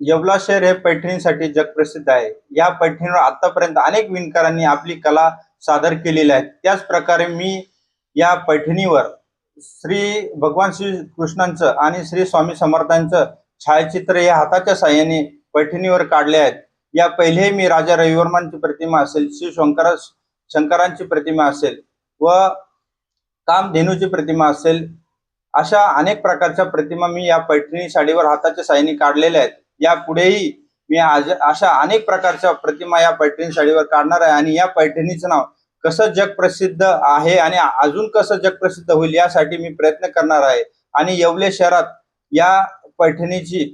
येवला शहर हे पैठणीसाठी जगप्रसिद्ध आहे. या पैठणीवर आतापर्यंत अनेक विणकरांनी आपली कला सादर केलेली आहे. त्याच प्रकारे मी या पैठणीवर श्री भगवान श्री कृष्णांचं आणि श्री स्वामी समर्थांचं छायाचित्र या हाताच्या साहाय्याने पैठणीवर काढले आहेत. या पहिले मी राजा रविवर्मांची प्रतिमा असेल, श्री शंकरांची प्रतिमा असेल व कामधेनूची प्रतिमा असेल, अशा अनेक प्रकारच्या प्रतिमा मी या पैठणी साडीवर हाताच्या साहाय्याने काढलेल्या आहेत. यापुढेही मी अशा अनेक प्रकारच्या प्रतिमा या पैठणी साडीवर काढणार आहे आणि या पैठणीचं नाव कसं जगप्रसिद्ध आहे आणि अजून कसं जगप्रसिद्ध होईल यासाठी मी प्रयत्न करणार आहे. आणि येवले शहरात या पैठणीची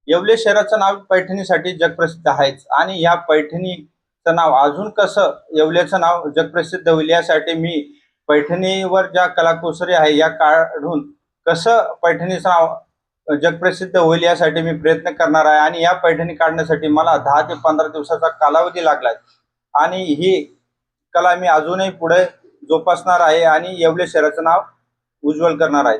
येवले शहराचं नाव पैठणीसाठी जगप्रसिद्ध आहेच आणि या पैठणीचं नाव अजून कसं येवल्याचं नाव जगप्रसिद्ध होईल यासाठी मी पैठणीवर ज्या कलाकुसरी आहे या काढून कसं पैठणीचं नाव जगप्रसिद्ध होईल यासाठी मी प्रयत्न करणार आहे. आणि या पैठणी काढण्यासाठी मला 10 ते 15 दिवसाचा कालावधी लागलाय आणि ही कला मी अजूनही पुढे जोपासणार आहे आणि येवले शहराचं नाव उज्ज्वल करणार आहे.